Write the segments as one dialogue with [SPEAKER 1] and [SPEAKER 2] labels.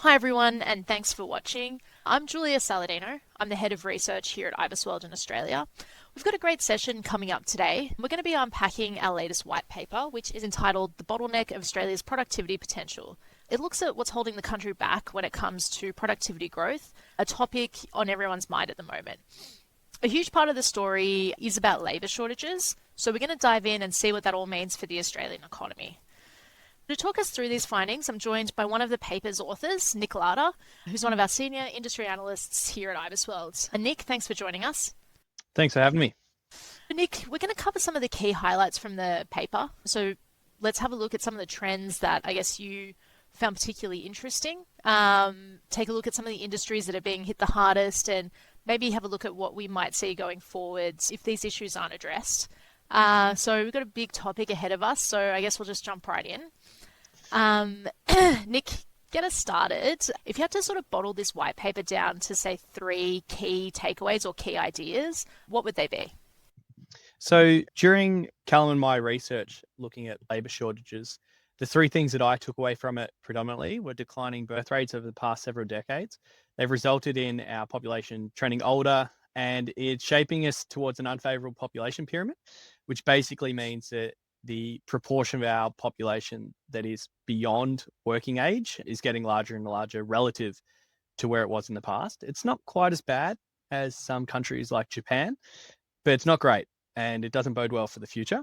[SPEAKER 1] Hi everyone, and thanks for watching. I'm Julia Saladino. I'm the head of research here at IBISWorld in Australia. We've got a great session coming up today. We're going to be unpacking our latest white paper, which is entitled The Bottleneck of Australia's Productivity Potential. It looks at what's holding the country back when it comes to productivity growth, a topic on everyone's mind at the moment. A huge part of the story is about labour shortages, so we're going to dive in and see what that all means for the Australian economy. To talk us through these findings, I'm joined by one of the paper's authors, Nick Larter, who's one of our senior industry analysts here at IBISWorld. And Nick, thanks for joining us.
[SPEAKER 2] Thanks for having me.
[SPEAKER 1] Nick, we're going to cover some of the key highlights from the paper. So let's have a look at some of the trends that I guess you found particularly interesting. Take a look at some of the industries that are being hit the hardest and maybe have a look at what we might see going forwards if these issues aren't addressed. So we've got a big topic ahead of us, so I guess we'll just jump right in. Nick, get us started. If you had to sort of bottle this white paper down to, say, 3 key takeaways or key ideas, what would they be?
[SPEAKER 2] So during Callum and my research looking at labour shortages, the 3 things that I took away from it predominantly were declining birth rates over the past several decades. They've resulted in our population trending older, and it's shaping us towards an unfavourable population pyramid, which basically means that the proportion of our population that is beyond working age is getting larger and larger relative to where it was in the past. It's not quite as bad as some countries like Japan, but it's not great, and it doesn't bode well for the future.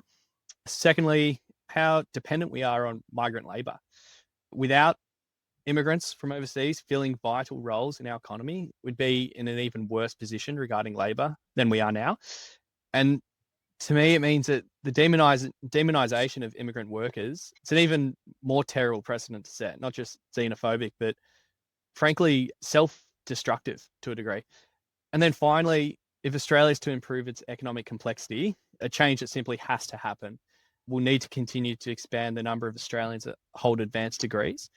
[SPEAKER 2] Secondly, how dependent we are on migrant labour. Without immigrants from overseas filling vital roles in our economy, we'd be in an even worse position regarding labour than we are now. And to me, it means that the demonization of immigrant workers, it's an even more terrible precedent to set, not just xenophobic, but frankly, self-destructive to a degree. And then finally, if Australia is to improve its economic complexity, a change that simply has to happen, we'll need to continue to expand the number of Australians that hold advanced degrees.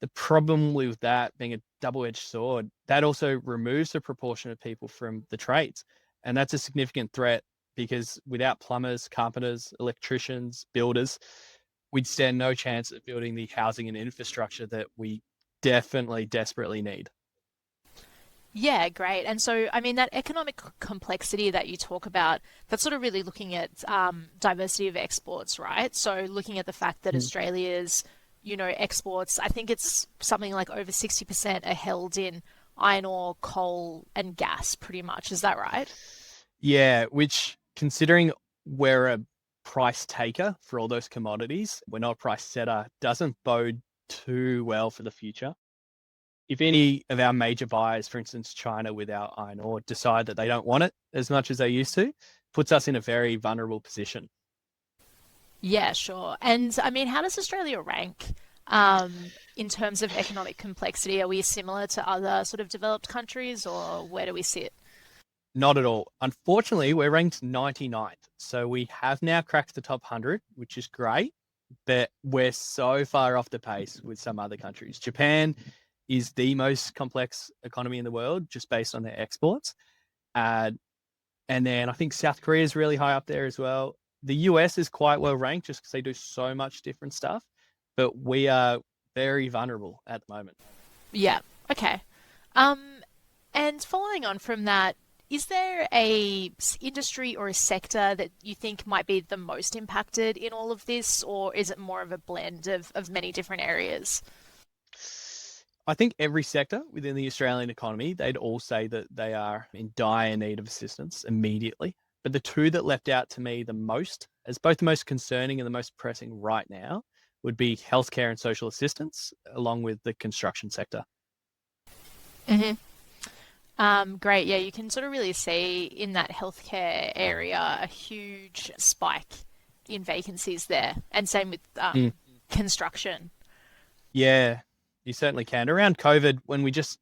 [SPEAKER 2] The problem with that being a double-edged sword, that also removes the proportion of people from the trades. And that's a significant threat because without plumbers, carpenters, electricians, builders, we'd stand no chance of building the housing and infrastructure that we definitely desperately need.
[SPEAKER 1] Yeah, great. And so, I mean, that economic complexity that you talk about, that's sort of really looking at diversity of exports, right? So looking at the fact that Australia's, exports, I think it's something like over 60% are held in iron ore, coal, and gas, pretty much. Is that right?
[SPEAKER 2] Yeah, which considering we're a price taker for all those commodities, we're not a price setter, doesn't bode too well for the future. If any of our major buyers, for instance, China with our iron ore, decide that they don't want it as much as they used to, puts us in a very vulnerable position.
[SPEAKER 1] Yeah, sure. And I mean, how does Australia rank in terms of economic complexity? Are we similar to other sort of developed countries, or where do we sit?
[SPEAKER 2] Not at all. Unfortunately, we're ranked 99th. So we have now cracked the top 100, which is great, but we're so far off the pace with some other countries. Japan is the most complex economy in the world just based on their exports. Uh, and then I think South Korea is really high up there as well. The US is quite well ranked just because they do so much different stuff, but we are very vulnerable at the moment.
[SPEAKER 1] Yeah. Okay. Um, and following on from that, is there a industry or a sector that you think might be the most impacted in all of this, or is it more of a blend of many different areas?
[SPEAKER 2] I think every sector within the Australian economy, they'd all say that they are in dire need of assistance immediately. But the 2 that left out to me the most, as both the most concerning and the most pressing right now, would be healthcare and social assistance, along with the construction sector.
[SPEAKER 1] hmm Great. Yeah, you can sort of really see in that healthcare area a huge spike in vacancies there, and same with
[SPEAKER 2] Mm.
[SPEAKER 1] construction.
[SPEAKER 2] Yeah, you certainly can. Around COVID, when we just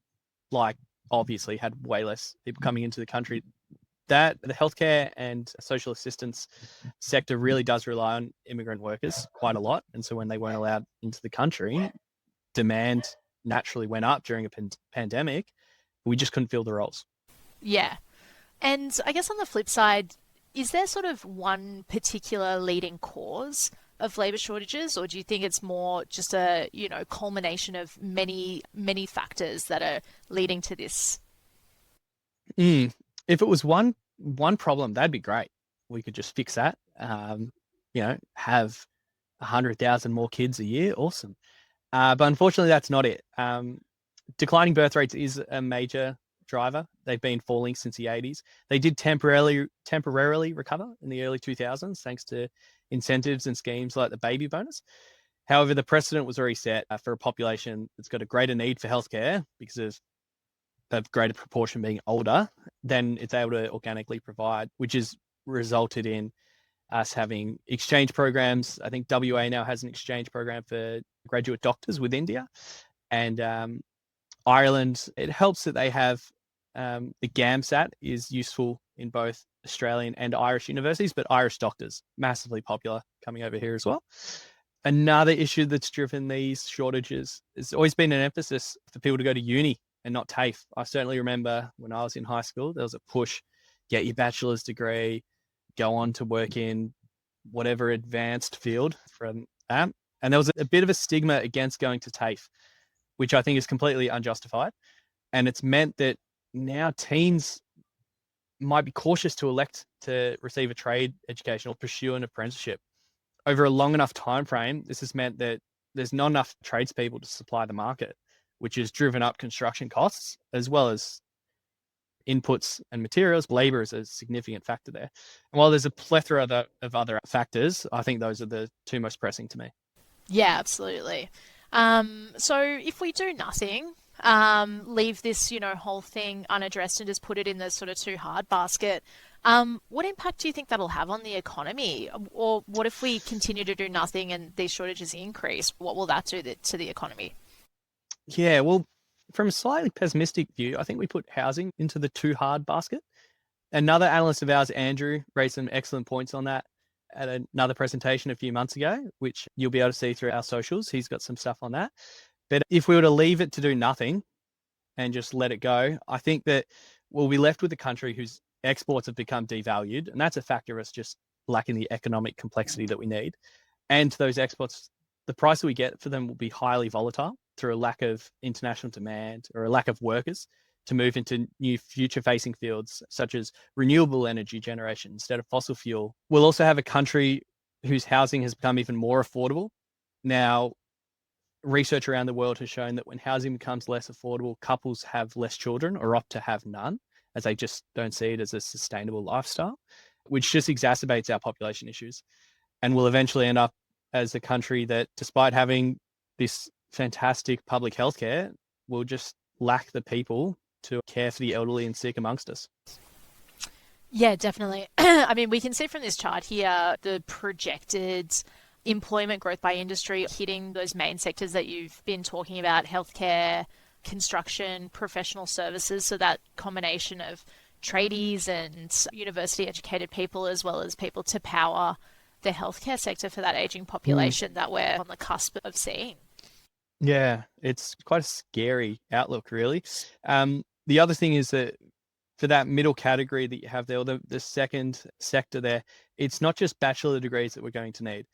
[SPEAKER 2] like obviously had way less people coming into the country, that the healthcare and social assistance sector really does rely on immigrant workers quite a lot. And so when they weren't allowed into the country, demand naturally went up during a pandemic. We just couldn't fill the roles.
[SPEAKER 1] Yeah. And I guess on the flip side, is there sort of one particular leading cause of labour shortages, or do you think it's more just a, culmination of many, many factors that are leading to this?
[SPEAKER 2] Mm. If it was one problem, that'd be great. We could just fix that. Have 100,000 more kids a year. Awesome. But unfortunately, that's not it. Declining birth rates is a major driver. They've been falling since the 80s. They did temporarily recover in the early 2000s, thanks to incentives and schemes like the baby bonus. However, the precedent was already set for a population that's got a greater need for healthcare because of a greater proportion being older than it's able to organically provide, which has resulted in us having exchange programs. I think WA now has an exchange program for graduate doctors with India. And Ireland, it helps that they have the GAMSAT is useful in both Australian and Irish universities, but Irish doctors, massively popular coming over here as well. Another issue that's driven these shortages has always been an emphasis for people to go to uni and not TAFE. I certainly remember when I was in high school, there was a push, get your bachelor's degree, go on to work in whatever advanced field from that. And there was a bit of a stigma against going to TAFE, which I think is completely unjustified. And it's meant that now teens might be cautious to elect to receive a trade education or pursue an apprenticeship. Over a long enough time frame, this has meant that there's not enough tradespeople to supply the market, which has driven up construction costs as well as inputs and materials. Labor is a significant factor there. And while there's a plethora of other factors, I think those are the two most pressing to me.
[SPEAKER 1] Yeah, absolutely. So if we do nothing, leave this, whole thing unaddressed and just put it in the sort of too hard basket, what impact do you think that'll have on the economy? Or what if we continue to do nothing and these shortages increase? What will that do to the economy?
[SPEAKER 2] Yeah, well, from a slightly pessimistic view, I think we put housing into the too hard basket. Another analyst of ours, Andrew, raised some excellent points on that at another presentation a few months ago, which you'll be able to see through our socials. He's got some stuff on that. But if we were to leave it to do nothing and just let it go, I think that we'll be left with a country whose exports have become devalued. And that's a factor of us just lacking the economic complexity that we need. And those exports, the price that we get for them will be highly volatile through a lack of international demand or a lack of workers to move into new future-facing fields such as renewable energy generation instead of fossil fuel. We'll also have a country whose housing has become even more affordable. Now, research around the world has shown that when housing becomes less affordable, couples have less children or opt to have none, as they just don't see it as a sustainable lifestyle, which just exacerbates our population issues. And we'll eventually end up as a country that, despite having this fantastic public healthcare, will just lack the people to care for the elderly and sick amongst us.
[SPEAKER 1] Yeah, definitely. I mean, we can see from this chart here the projected employment growth by industry hitting those main sectors that you've been talking about: healthcare, construction, professional services. So that combination of tradies and university educated people, as well as people to power the healthcare sector for that aging population that we're on the cusp of seeing.
[SPEAKER 2] Yeah, it's quite a scary outlook, really. The other thing is that for that middle category that you have there, or the second sector there, it's not just bachelor degrees that we're going to need.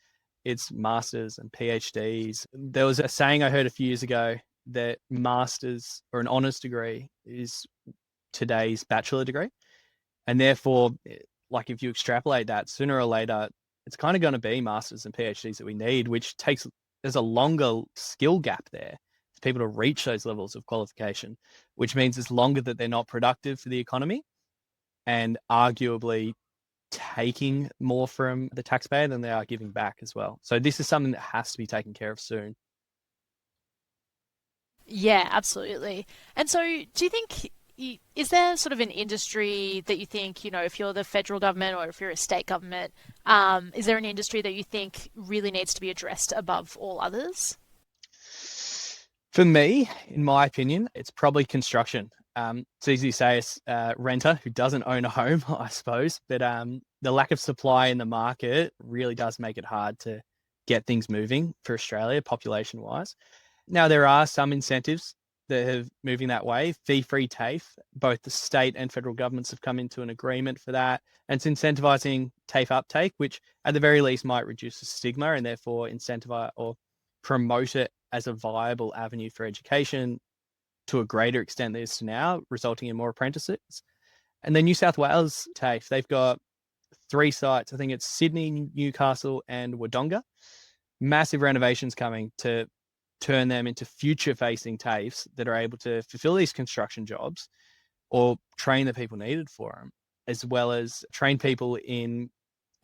[SPEAKER 2] It's masters and PhDs. There was a saying I heard a few years ago that masters or an honors degree is today's bachelor degree. And therefore, like if you extrapolate that, sooner or later, it's kind of going to be masters and PhDs that we need, which there's a longer skill gap there for people to reach those levels of qualification, which means it's longer that they're not productive for the economy and arguably taking more from the taxpayer than they are giving back as well. So this is something that has to be taken care of soon.
[SPEAKER 1] Yeah, absolutely. And so, do you think, is there sort of an industry that you think, if you're the federal government or if you're a state government, is there an industry that you think really needs to be addressed above all others?
[SPEAKER 2] For me, in my opinion, it's probably construction. It's easy to say as a renter who doesn't own a home, I suppose, but the lack of supply in the market really does make it hard to get things moving for Australia, population-wise. Now, there are some incentives that have moving that way. Fee-free TAFE, both the state and federal governments have come into an agreement for that. And it's incentivizing TAFE uptake, which at the very least might reduce the stigma and therefore incentivize or promote it as a viable avenue for education to a greater extent than it is now, resulting in more apprentices. And then New South Wales TAFE, they've got 3 sites. I think it's Sydney, Newcastle, and Wodonga. Massive renovations coming to turn them into future-facing TAFEs that are able to fulfill these construction jobs or train the people needed for them, as well as train people in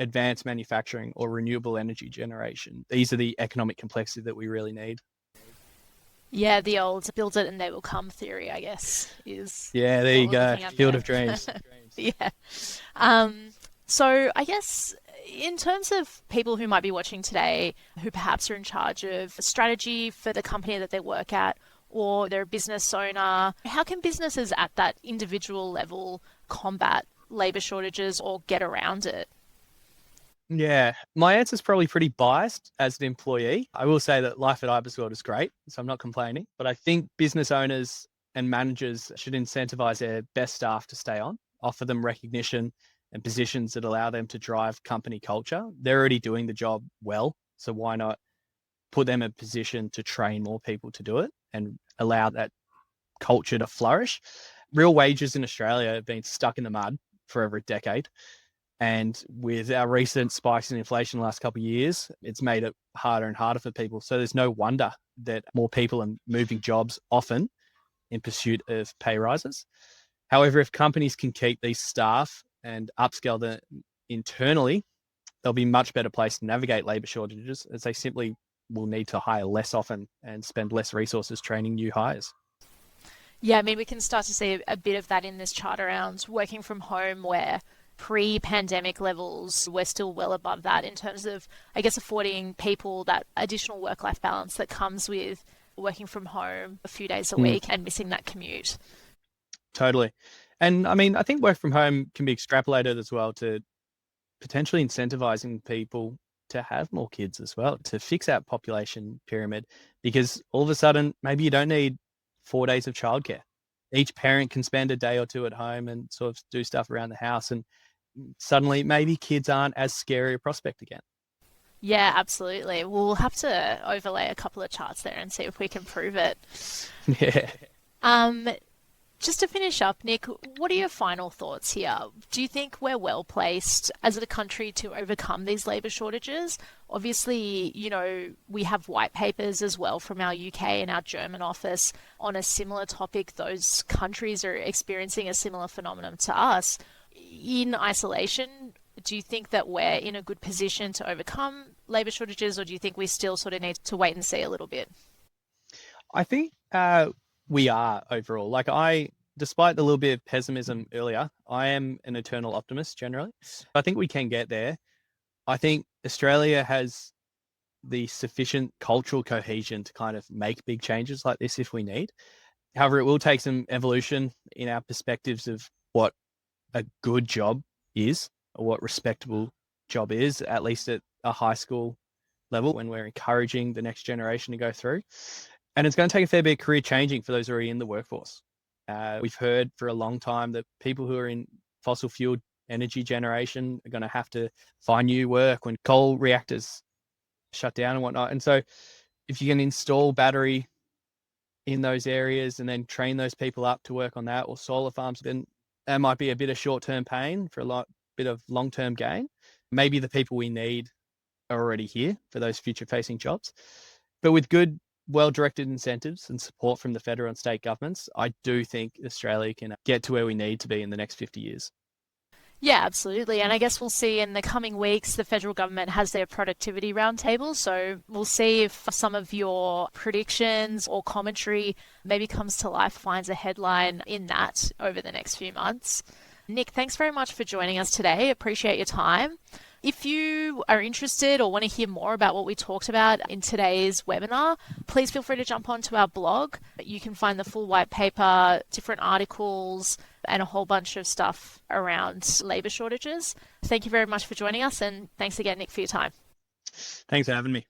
[SPEAKER 2] advanced manufacturing or renewable energy generation. These are the economic complexity that we really need.
[SPEAKER 1] Yeah, the old build it and they will come theory, I guess, is
[SPEAKER 2] Yeah, there
[SPEAKER 1] what
[SPEAKER 2] you
[SPEAKER 1] we're
[SPEAKER 2] go.
[SPEAKER 1] looking at
[SPEAKER 2] Field
[SPEAKER 1] there.
[SPEAKER 2] of dreams.
[SPEAKER 1] Yeah. So I guess in terms of people who might be watching today, who perhaps are in charge of strategy for the company that they work at, or they're a business owner, how can businesses at that individual level combat labor shortages or get around it?
[SPEAKER 2] Yeah, my answer is probably pretty biased as an employee. I will say that life at IBISWorld is great, so I'm not complaining. But I think business owners and managers should incentivize their best staff to stay on, offer them recognition and positions that allow them to drive company culture. They're already doing the job well, so why not put them in a position to train more people to do it and allow that culture to flourish? Real wages in Australia have been stuck in the mud for over a decade. And with our recent spikes in inflation the last couple of years, it's made it harder and harder for people. So there's no wonder that more people are moving jobs often in pursuit of pay rises. However, if companies can keep these staff and upscale them internally, they'll be much better placed to navigate labour shortages, as they simply will need to hire less often and spend less resources training new hires.
[SPEAKER 1] Yeah, I mean, we can start to see a bit of that in this chart around working from home, where pre-pandemic levels we're still well above that in terms of, I guess, affording people that additional work-life balance that comes with working from home a few days a week and missing that commute.
[SPEAKER 2] Totally. And I mean, I think work from home can be extrapolated as well to potentially incentivizing people to have more kids as well, to fix that population pyramid, because all of a sudden, maybe you don't need 4 days of childcare. Each parent can spend a day or two at home and sort of do stuff around the house. And suddenly maybe kids aren't as scary a prospect again.
[SPEAKER 1] Yeah, absolutely. We'll have to overlay a couple of charts there and see if we can prove it.
[SPEAKER 2] Yeah.
[SPEAKER 1] Um, Just to finish up, Nick, what are your final thoughts here? Do you think we're well placed as a country to overcome these labour shortages? Obviously, we have white papers as well from our UK and our German office on a similar topic. Those countries are experiencing a similar phenomenon to us. In isolation, do you think that we're in a good position to overcome labour shortages, or do you think we still sort of need to wait and see a little bit?
[SPEAKER 2] I think we are overall. Despite the little bit of pessimism earlier, I am an eternal optimist generally. I think we can get there. I think Australia has the sufficient cultural cohesion to kind of make big changes like this if we need. However, it will take some evolution in our perspectives of what a good job is, or what respectable job is, at least at a high school level, when we're encouraging the next generation to go through. And it's going to take a fair bit of career changing for those already in the workforce. We've heard for a long time that people who are in fossil fuel energy generation are going to have to find new work when coal reactors shut down and whatnot. And so if you can install battery in those areas and then train those people up to work on that, or solar farms, then that might be a bit of short-term pain for a bit of long-term gain. Maybe the people we need are already here for those future-facing jobs. But with good, well-directed incentives and support from the federal and state governments, I do think Australia can get to where we need to be in the next 50 years.
[SPEAKER 1] Yeah, absolutely. And I guess we'll see in the coming weeks, the federal government has their productivity roundtable. So we'll see if some of your predictions or commentary maybe comes to life, finds a headline in that over the next few months. Nick, thanks very much for joining us today. Appreciate your time. If you are interested or want to hear more about what we talked about in today's webinar, please feel free to jump onto our blog. You can find the full white paper, different articles, and a whole bunch of stuff around labour shortages. Thank you very much for joining us, and thanks again, Nick, for your time.
[SPEAKER 2] Thanks for having me.